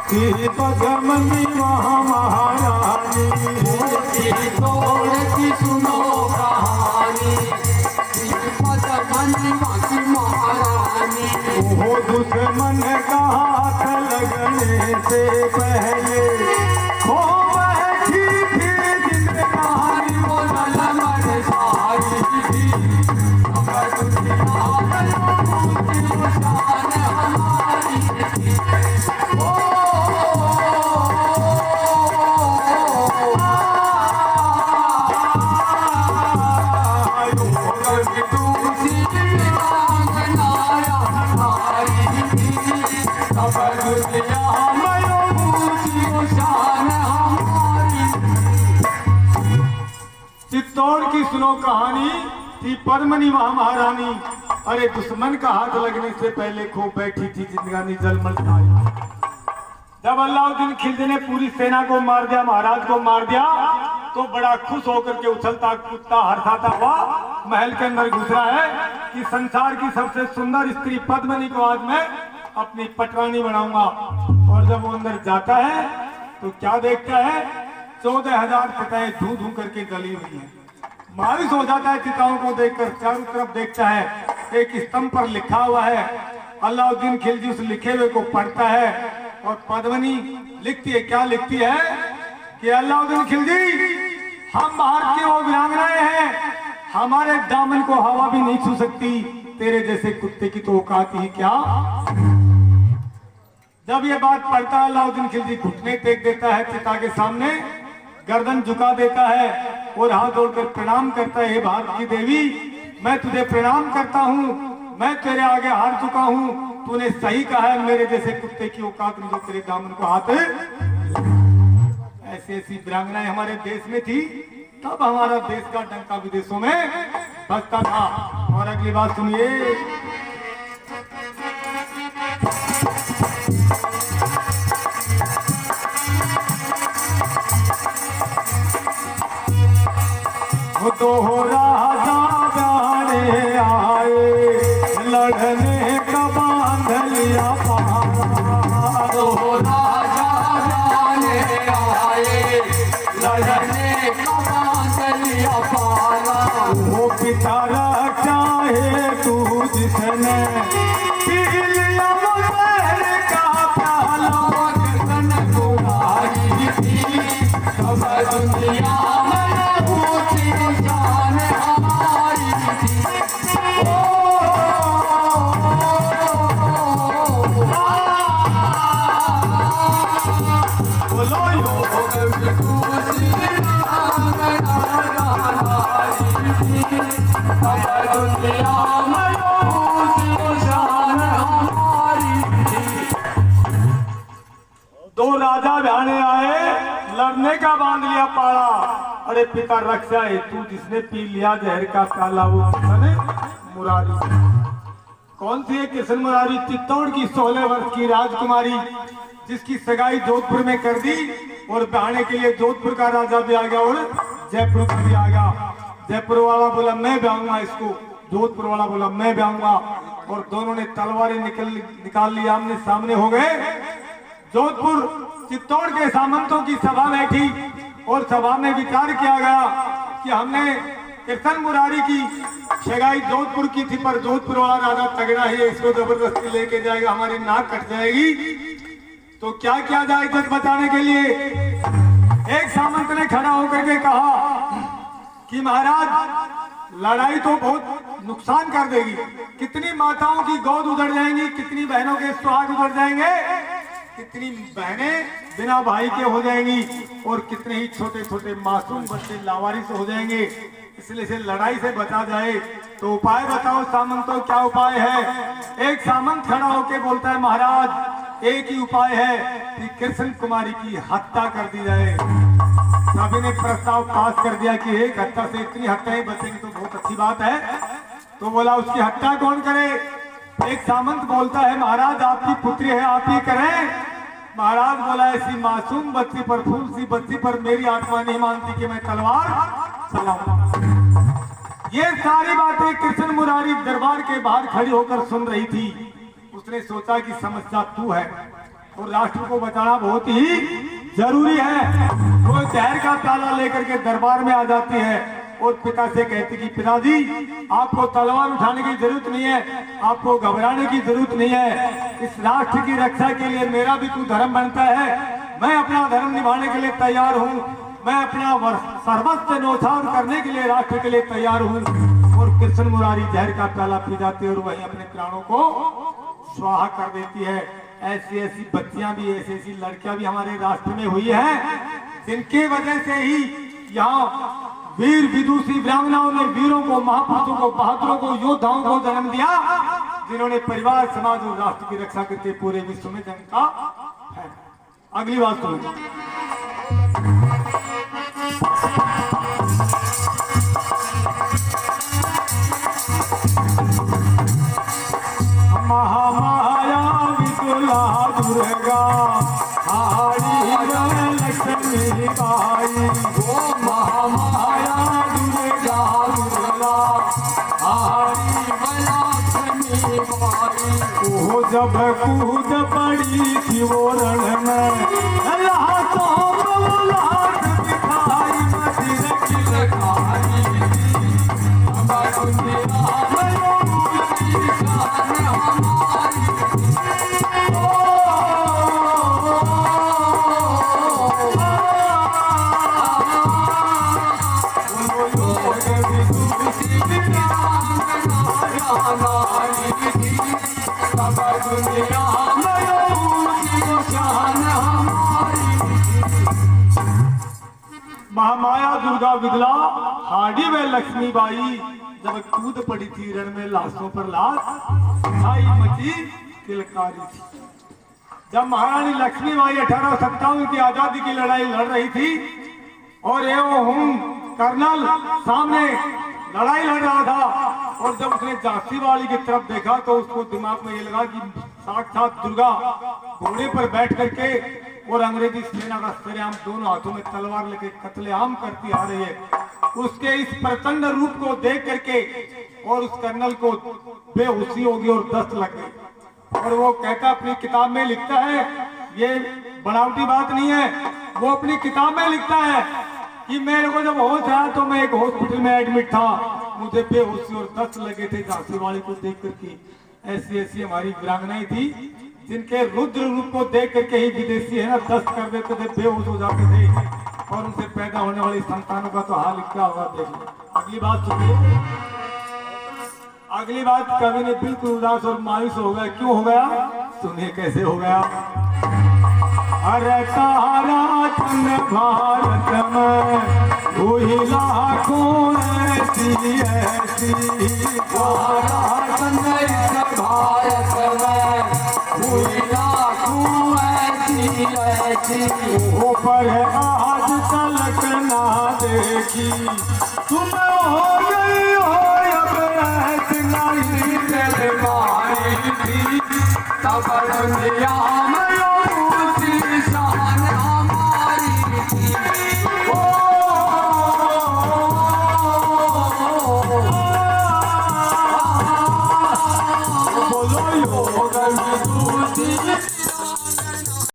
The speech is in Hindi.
थी पद्मनी वहाँ महारानी, तोड़ की सुनो कहानी, पद्मनी वहाँ की महारानी। वो दुश्मन का हाथ लगने से पहले वो बैठी थी जिंदगानी, वो नलमन सारी थी, अगर दुनिया में ऊंची शान हमारी थी। चित्तौड़ की सुनो कहानी थी पद्मनी वहाँ महारानी, अरे दुश्मन का हाथ लगने से पहले खो बैठी थी जिंदगानी जलमल छाई। जब अलाउद्दीन खिलजी ने पूरी सेना को मार दिया, महाराज को मार दिया, तो बड़ा खुश होकर के उछलता कूदता हर्षाता हुआ महल के अंदर घुस रहा है कि संसार की सबसे सुंदर स्त्री पद्मनी को आज मैं अपनी पटरानी बनाऊंगा। और जब वो अंदर जाता है तो क्या देखता है, 14,000 चिताएं धू धू करके जली हुई है। मायूस हो जाता है चिताओं को देखकर, चारों तरफ देखता है, एक स्तंभ पर लिखा हुआ है। अलाउद्दीन खिलजी उस लिखे हुए को पढ़ता है और पद्मनी लिखती है, क्या लिखती है कि अलाउद्दीन खिलजी, हम भारत के वो वीरांगनाएं हैं, हमारे दामन को हवा भी नहीं छू सकती, तेरे जैसे कुत्ते की तो औकात ही क्या। जब ये बात पढ़ता है अलाउद्दीन खिलजी घुटने टेक देता है चिता के सामने, गर्दन झुका देता है और हाथ जोड़कर प्रणाम करता है, हे भारत की देवी, मैं तुझे प्रणाम करता हूँ, मैं तेरे आगे हार चुका हूँ, तूने सही कहा है, मेरे जैसे कुत्ते की औकात नहीं जो तेरे दामन को हाथ। ऐसी ऐसी वीरांगनाएं हमारे देश में थी, तब हमारा देश का डंका विदेशों में बजता था। और अगली बात सुनिए, तो राजा जाने आए, लड़ने का बांध लिया पारा, तो राजा जाने आए, लड़ने का बांध लिया पारा। वो पितारा चाहे तू जिसने पी लिया वो जहर का प्याला, गर्दन गुरारी थी, सब दुनिया में ऊंची शान हमारी थी। बोलो यो दो राजा भ्याने आए, लड़ने का बांध लिया पारा, अरे पिता रक्षा है तू जिसने पी लिया जहर का प्याला, वो मुरारी। कौन सी है कृष्ण मुरारी? चित्तौड़ की 16 वर्ष की राजकुमारी, जिसकी सगाई जोधपुर में कर दी और बहाने के लिए जोधपुर का राजा भी आ गया और जयपुर का भी आ गया। जयपुर वाला बोला मैं ब्याऊंगा इसको, जोधपुर वाला बोला मैं ब्याऊंगा, और दोनों ने तलवारें निकाल ली, आमने सामने हो गए। जोधपुर चित्तौड़ के सामंतों की सभा बैठी और सभा में विचार किया गया कि हमने कृष्ण मुरारी की सगाई जोधपुर की थी, पर जोधपुर वाला राजा तगड़ा है, इसको जबरदस्ती लेके जाएगा, हमारी नाक कट जाएगी, तो क्या किया जाए इज्जत बचाने के लिए। एक सामंत ने खड़ा होकर के कहा कि महाराज लड़ाई तो बहुत नुकसान कर देगी, कितनी माताओं की गोद उधड़ जाएंगी, कितनी बहनों के सुहाग उधड़ जाएंगे, कितनी बहनें बिना भाई के हो जाएंगी, और कितने ही छोटे छोटे मासूम बच्चे लावारिस हो जाएंगे, इसलिए से लड़ाई से बचा जाए तो उपाय बताओ सामंतों, क्या उपाय है। एक सामंत खड़ा होकर बोलता है महाराज एक ही उपाय है कि कृष्ण कुमारी की हत्या कर दी जाए। सभी ने प्रस्ताव पास कर दिया कि एक हत्या से इतनी हत्याएं बचेंगी तो बहुत अच्छी बात है। तो बोला उसकी हत्या कौन करे। एक सामंत बोलता है महाराज आपकी पुत्री है आप ही करें। महाराज बोला ऐसी मासूम बच्ची पर, फूल सी बच्ची पर मेरी आत्मा नहीं मानती कि मैं तलवार चलाऊं। ये सारी बातें कृष्ण मुरारी दरबार के बाहर खड़ी होकर सुन रही थी। उसने सोचा कि समस्या तू है, और राष्ट्र को बचाना बहुत ही जरूरी है। वो जहर का प्याला लेकर के दरबार में आ जाती है और पिता से कहती कि पिताजी आपको तलवार उठाने की जरूरत नहीं है, आपको घबराने की जरूरत नहीं है। इस राष्ट्र की रक्षा के लिए मेरा भी कुछ धर्म बनता है, मैं अपना धर्म निभाने के लिए तैयार हूँ, मैं अपना सर्वस्व न्यौछावर करने के लिए राष्ट्र के लिए तैयार हूँ। और कृष्ण मुरारी जहर का प्याला पी जाती है और वहीं अपने प्राणों को स्वाहा कर देती है। ऐसी ऐसी बच्चियां भी, ऐसी ऐसी लड़कियां भी हमारे राष्ट्र में हुई हैं, जिनकी वजह से ही यहाँ वीर विदुषी ब्राह्मणों ने वीरों को, महापुरुषों को, बहादुरों को, योद्धाओं को जन्म दिया, जिन्होंने परिवार, समाज और राष्ट्र की रक्षा करके पूरे विश्व में जंग का है। अगली बात सुनो। महामाया विपुला दुर्गा हारी लक्ष्मी बाई, ओ महामाया दुर्गा दुर्गा हारी लक्ष्मी बाई। वो जब कूद पड़ी थी वो रण में, अल्लाह तो लाख दिखाई मदिर की लखाई अमर दुनिया महामाया दुर्गा विदला हाड़ी व लक्ष्मी बाई जब कूद पड़ी थी रण में, लाशों पर लाश छाई मची किलकारी थी। जब महारानी लक्ष्मी बाई 1857 की आजादी की लड़ाई लड़ रही थी और कर्नल सामने लड़ाई लड़ रहा था, और जब उसने झांसी वाली की तरफ देखा तो उसको दिमाग में ये लगा कि साक्षात दुर्गा घोड़े पर बैठ करके और अंग्रेजी सेना का सरेआम दोनों हाथों में तलवार लेके कत्लेआम करती आ रही है। उसके इस प्रचंड रूप को देख करके और उस कर्नल को बेहोशी होगी और दस्त लग गई। और वो कहता अपनी किताब में लिखता है, ये बनावटी बात नहीं है, वो अपनी किताब में लिखता है कि मेरे को जब होश आया तो मैं एक हॉस्पिटल में एडमिट था, मुझे बेहोशी और दस्त लगे थे झांसी वाली को देख करके। ऐसी ऐसी हमारी वीरांगनाएं थी जिनके रुद्र रूप को देख करके ही विदेशी है ना दस्त कर देते थे, बेहोश हो जाते थे, और उनसे पैदा होने वाली संतानों का तो हाल क्या होगा देख लो। अगली बात सुनिए। अगली बात, कवि ने बिल्कुल उदास और मायूस हो गया। क्यों हो गया? सुनिए कैसे हो गया। अरे तारा चंद भारत में हुई लाखों ऐसी ऐसी, तारा चंद भारत में हुई लाखों ऐसी ऐसी, ऊपर आज तलक ना देखी, तुम हो गई हो अब ऐसी नहीं दिल मारी थी तब दुनिया